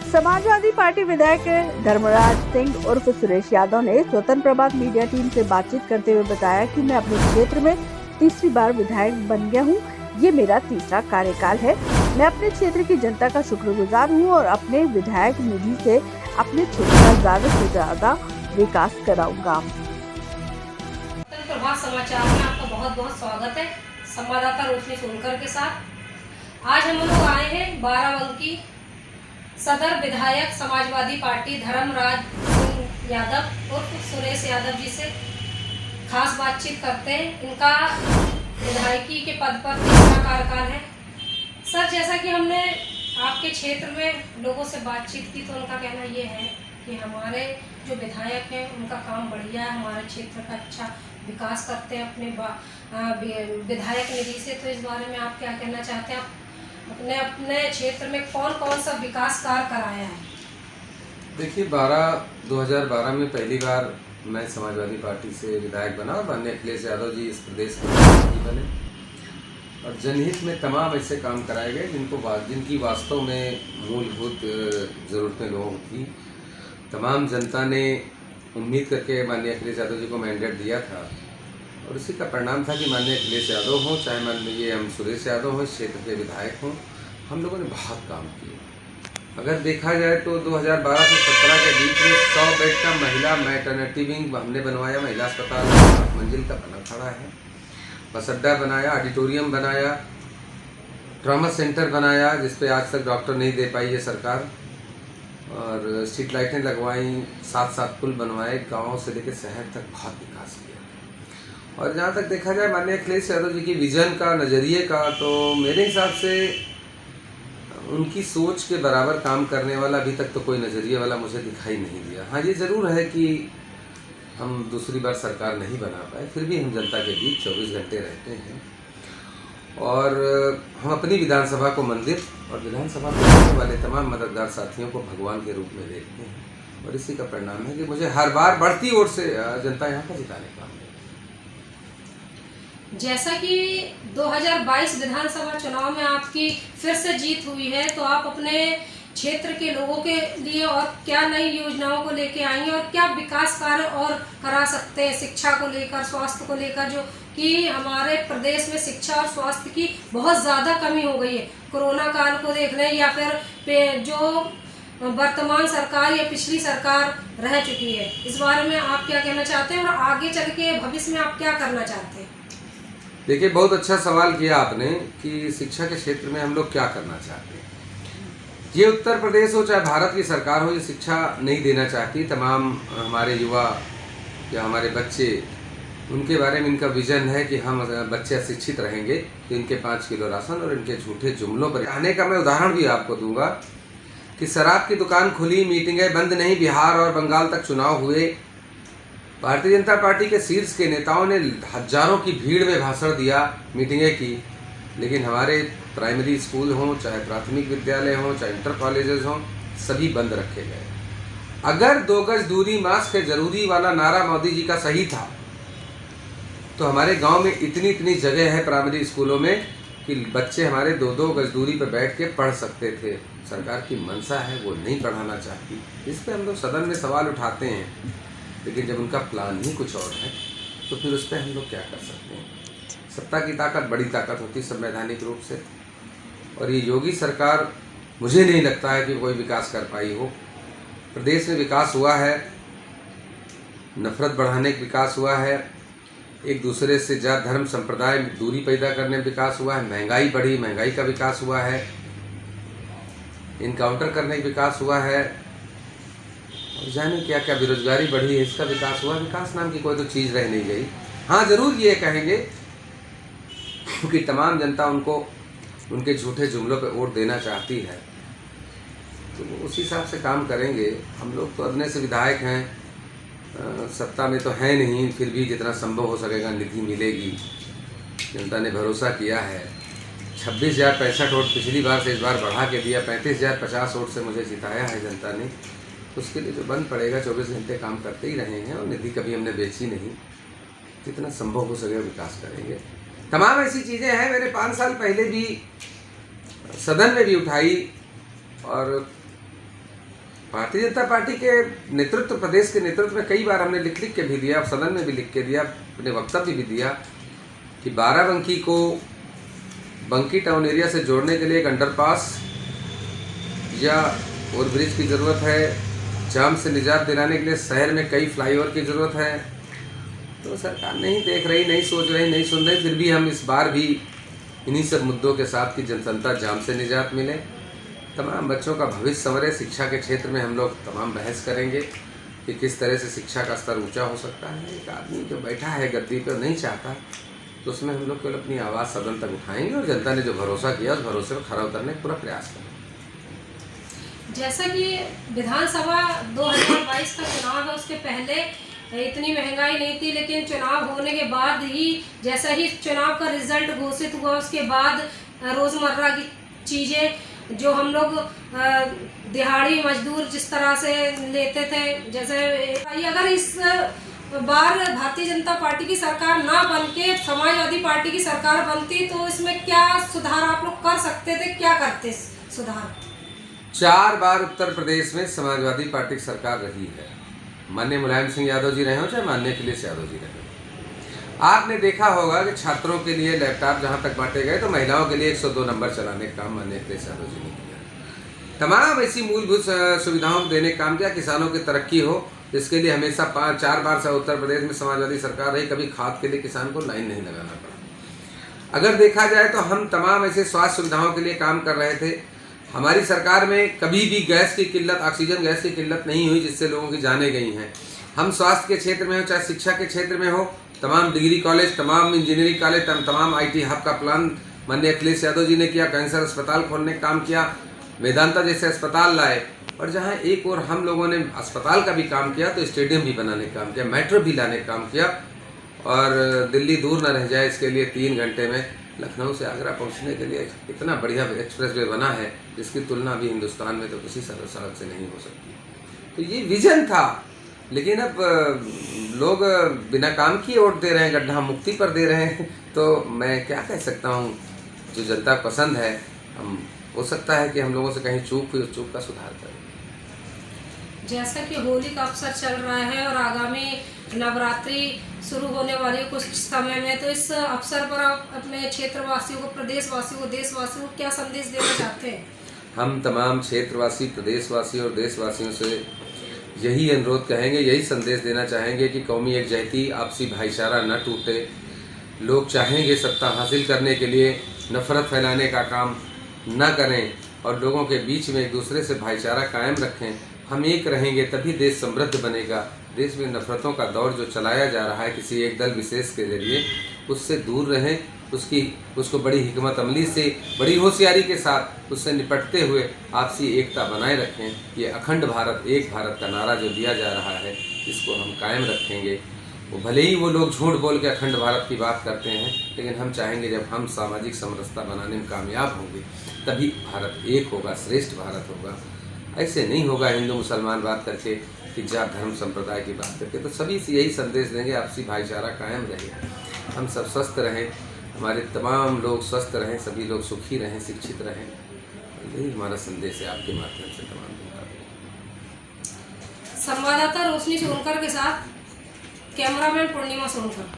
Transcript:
Samajwadi party विधायक धर्मराज सिंह उर्फ सुरेश यादव ने स्वतंत्र प्रभात मीडिया टीम से बातचीत करते हुए बताया कि मैं अपने क्षेत्र में तीसरी बार विधायक बन गया हूं। ये मेरा तीसरा कार्यकाल है। मैं अपने क्षेत्र की जनता का शुक्रगुजार हूं और अपने विधायक निधि से अपने क्षेत्र का ज्यादा से ज्यादा विकास कराऊंगा। प्रभात समाचार में आपका बहुत बहुत स्वागत है। संवाददाता रोशनी सोनकर के साथ आज हम लोग आए हैं बाराबंकी सदर विधायक समाजवादी पार्टी धर्मराज सिंह यादव और सुरेश यादव जी से खास बातचीत करते हैं। इनका विधायकी के पद पर तीसरा कार्यकाल है। सर, जैसा कि हमने आपके क्षेत्र में लोगों से बातचीत की तो उनका कहना ये है कि हमारे जो विधायक हैं उनका काम बढ़िया है, हमारे क्षेत्र का अच्छा विकास करते हैं अपने विधायक निधि से। तो इस बारे में आप क्या कहना चाहते हैं? अपने क्षेत्र में कौन कौन सा विकास कार्य कराया है? देखिए, 2012 में पहली बार मैं समाजवादी पार्टी से विधायक बना और माननीय अखिलेश यादव जी इस प्रदेश के मुख्यमंत्री बने और जनहित में तमाम ऐसे काम कराए गए जिनकी वास्तव में मूलभूत ज़रूरतें लोगों की तमाम जनता ने उम्मीद करके माननीय अखिलेश यादव जी को मैंडेट दिया था और उसी का परिणाम था कि माननीय अखिलेश यादव हों चाहे माननीय हम सुरेश यादव हों, इस क्षेत्र के विधायक हों, हम लोगों ने बहुत काम किए। अगर देखा जाए तो 2012 से 17 के बीच में 100 बेड का महिला मैटरनिटी विंग हमने बनवाया, महिला अस्पताल 7 मंजिल का बना खड़ा है, बस अड्डा बनाया, ऑडिटोरियम बनाया, ट्रॉमा सेंटर बनाया जिसपे आज तक डॉक्टर नहीं दे पाई है सरकार, और स्ट्रीट लाइटें लगवाई, 7 पुल बनवाए, गाँव से लेकर शहर तक बहुत विकास किया। और जहाँ तक देखा जाए माननीय अखिलेश यादव जी की विजन का, नज़रिए का, तो मेरे हिसाब से उनकी सोच के बराबर काम करने वाला अभी तक तो कोई नज़रिए वाला मुझे दिखाई नहीं दिया। हाँ, ये ज़रूर है कि हम दूसरी बार सरकार नहीं बना पाए, फिर भी हम जनता के बीच 24 घंटे रहते हैं और हम अपनी विधानसभा को मंदिर और विधानसभा में रहने वाले तमाम मददगार साथियों को भगवान के रूप में देखते हैं और इसी का परिणाम है कि मुझे हर बार बढ़ती ओर से जनता यहाँ का जिताने का। जैसा कि 2022 विधानसभा चुनाव में आपकी फिर से जीत हुई है, तो आप अपने क्षेत्र के लोगों के लिए और क्या नई योजनाओं को लेके आएंगे और क्या विकास कार्य और करा सकते हैं शिक्षा को लेकर, स्वास्थ्य को लेकर, जो कि हमारे प्रदेश में शिक्षा और स्वास्थ्य की बहुत ज़्यादा कमी हो गई है। कोरोना काल को देख लें या फिर जो वर्तमान सरकार या पिछली सरकार रह चुकी है, इस बारे में आप क्या कहना चाहते हैं और आगे चल के भविष्य में आप क्या करना चाहते हैं? देखिए, बहुत अच्छा सवाल किया आपने कि शिक्षा के क्षेत्र में हम लोग क्या करना चाहते हैं। ये उत्तर प्रदेश हो चाहे भारत की सरकार हो, ये शिक्षा नहीं देना चाहती। तमाम हमारे युवा या हमारे बच्चे, उनके बारे में इनका विजन है कि हम बच्चे अशिक्षित रहेंगे तो इनके 5 किलो राशन और इनके झूठे जुमलों पर आने का मैं उदाहरण भी आपको दूंगा कि शराब की दुकान खुली, मीटिंगें बंद नहीं, बिहार और बंगाल तक चुनाव हुए, भारतीय जनता पार्टी के शीर्ष के नेताओं ने हजारों की भीड़ में भाषण दिया, मीटिंगें की, लेकिन हमारे प्राइमरी स्कूल हों चाहे प्राथमिक विद्यालय हों चाहे इंटर कॉलेजेस हों, सभी बंद रखे गए। अगर 2 गज दूरी, मास्क है जरूरी वाला नारा मोदी जी का सही था तो हमारे गांव में इतनी जगह है प्राइमरी स्कूलों में कि बच्चे हमारे 2-2 गज दूरी पर बैठ के पढ़ सकते थे। सरकार की मंशा है, वो नहीं पढ़ाना चाहती। इस पर हम लोग सदन में सवाल उठाते हैं, लेकिन जब उनका प्लान ही कुछ और है तो फिर उस पर हम लोग क्या कर सकते हैं। सत्ता की ताकत बड़ी ताकत होती है संवैधानिक रूप से, और ये योगी सरकार मुझे नहीं लगता है कि कोई विकास कर पाई हो। प्रदेश में विकास हुआ है, नफरत बढ़ाने का विकास हुआ है, एक दूसरे से जात धर्म संप्रदाय में दूरी पैदा करने में विकास हुआ है, महंगाई बढ़ी, महंगाई का विकास हुआ है, इनकाउंटर करने का विकास हुआ है, और जाने क्या क्या बेरोजगारी बढ़ी है, इसका विकास हुआ। विकास नाम की कोई तो चीज़ रह नहीं गई। हाँ, ज़रूर ये कहेंगे कि तमाम जनता उनको उनके झूठे जुमलों पे वोट देना चाहती है, तो उस हिसाब से काम करेंगे। हम लोग तो अपने से विधायक हैं, सत्ता में तो है नहीं, फिर भी जितना संभव हो सकेगा निधि मिलेगी। जनता ने भरोसा किया है। 26,065 वोट पिछली बार से इस बार बढ़ा के दिया, 35,050 वोट से मुझे जिताया है जनता ने। उसके लिए जो बंद पड़ेगा, 24 घंटे काम करते ही रहे हैं और निधि कभी हमने बेची नहीं। जितना संभव हो सके विकास करेंगे। तमाम ऐसी चीज़ें हैं मैंने 5 साल पहले भी सदन में भी उठाई और भारतीय जनता पार्टी के नेतृत्व, प्रदेश के नेतृत्व में कई बार हमने लिख के भी दिया, सदन में भी लिख के दिया, अपने वक्तव्य भी दिया कि बाराबंकी को बंकी टाउन एरिया से जोड़ने के लिए एक अंडरपास या ओवरब्रिज की ज़रूरत है। जाम से निजात दिलाने के लिए शहर में कई फ्लाईओवर की ज़रूरत है। तो सरकार नहीं देख रही, नहीं सोच रही, नहीं सुन रही। फिर भी हम इस बार भी इन्हीं सब मुद्दों के साथ कि जनता जाम से निजात मिले, तमाम बच्चों का भविष्य संवरे। शिक्षा के क्षेत्र में हम लोग तमाम बहस करेंगे कि किस तरह से शिक्षा का स्तर ऊंचा हो सकता है। एक आदमी जो बैठा है गद्दी पर नहीं चाहता, तो उसमें हम लोग केवल अपनी आवाज़ सदन तक उठाएंगे और जनता ने जो भरोसा किया उस भरोसे पर खरा उतरने का पूरा प्रयास करेंगे। जैसा कि विधानसभा 2022 का चुनाव है, उसके पहले इतनी महंगाई नहीं थी, लेकिन चुनाव होने के बाद ही, जैसा ही चुनाव का रिजल्ट घोषित हुआ, उसके बाद रोज़मर्रा की चीज़ें जो हम लोग दिहाड़ी मजदूर जिस तरह से लेते थे, जैसे अगर इस बार भारतीय जनता पार्टी की सरकार ना बन के समाजवादी पार्टी की सरकार बनती, तो इसमें क्या सुधार आप लोग कर सकते थे, क्या करते सुधार? 4 बार उत्तर प्रदेश में समाजवादी पार्टी की सरकार रही है। माननीय मुलायम सिंह यादव जी रहे हो, चाहे माननीय अखिलेश यादव जी रहे हो। आपने देखा होगा कि छात्रों के लिए लैपटॉप जहां तक बांटे गए, तो महिलाओं के लिए 102 नंबर चलाने का काम माननीय अखिलेश यादव जी ने किया। तमाम ऐसी मूलभूत सुविधाओं को देने का काम किया, किसानों की तरक्की हो, इसके लिए हमेशा 4 बार से उत्तर प्रदेश में समाजवादी सरकार रही। कभी खाद के लिए किसान को लाइन नहीं लगाना पड़ा। अगर देखा जाए तो हम तमाम ऐसे स्वास्थ्य सुविधाओं के लिए काम कर रहे थे। हमारी सरकार में कभी भी गैस की किल्लत, ऑक्सीजन गैस की किल्लत नहीं हुई, जिससे लोगों की जानें गई हैं। हम स्वास्थ्य के क्षेत्र में हो, चाहे शिक्षा के क्षेत्र में हो, तमाम डिग्री कॉलेज, तमाम इंजीनियरिंग कॉलेज, तमाम IT हब का प्लान माननीय अखिलेश यादव जी ने किया। कैंसर अस्पताल खोलने का काम किया, वेदांता जैसे अस्पताल लाए। और जहाँ एक और हम लोगों ने अस्पताल का भी काम किया, तो स्टेडियम भी बनाने का काम किया, मेट्रो भी लाने का काम किया। और दिल्ली दूर न रह जाए, इसके लिए 3 घंटे में लखनऊ से आगरा पहुंचने के लिए इतना बढ़िया एक्सप्रेसवे बना है, जिसकी तुलना भी हिंदुस्तान में तो किसी सड़क से नहीं हो सकती। तो ये विजन था, लेकिन अब लोग बिना काम किए वोट दे रहे हैं, गड्ढा मुक्ति पर दे रहे हैं। तो मैं क्या कह सकता हूँ, जो जनता पसंद है, हम हो सकता है कि हम लोगों से कहीं चूक हुई, उस चूक का सुधार करें। जैसा कि होली का अवसर चल रहा है और आगामी नवरात्रि शुरू होने वाली है कुछ समय में, तो इस अवसर पर आप अपने क्षेत्रवासियों को, प्रदेशवासियों को, देशवासियों को क्या संदेश देना चाहते हैं? हम तमाम क्षेत्रवासी, प्रदेशवासी और देशवासियों से यही अनुरोध कहेंगे, यही संदेश देना चाहेंगे कि कौमी एकजुटता, आपसी भाईचारा न टूटे। लोग चाहेंगे सत्ता हासिल करने के लिए नफरत फैलाने का काम न करें और लोगों के बीच में एक दूसरे से भाईचारा कायम रखें। हम एक रहेंगे तभी देश समृद्ध बनेगा। देश में नफरतों का दौर जो चलाया जा रहा है किसी एक दल विशेष के जरिए, उससे दूर रहें। उसको बड़ी हिकमत अमली से, बड़ी होशियारी के साथ उससे निपटते हुए आपसी एकता बनाए रखें। ये अखंड भारत, एक भारत का नारा जो दिया जा रहा है, इसको हम कायम रखेंगे। वो भले ही वो लोग झूठ बोल के अखंड भारत की बात करते हैं, लेकिन हम चाहेंगे जब हम सामाजिक समरसता बनाने में कामयाब होंगे, तभी भारत एक होगा, श्रेष्ठ भारत होगा। ऐसे नहीं होगा हिंदू मुसलमान बात करके, कि जात धर्म संप्रदाय की बात करके। तो सभी से यही संदेश देंगे, आपसी भाईचारा कायम रहे, हम सब स्वस्थ रहें, हमारे तमाम लोग स्वस्थ रहें, सभी लोग सुखी रहें, शिक्षित रहें। यही हमारा संदेश है आपके माध्यम से तमाम जनता को। संवाददाता रोशनी सोनकर के साथ कैमरामैन पूर्णिमा सोनकर।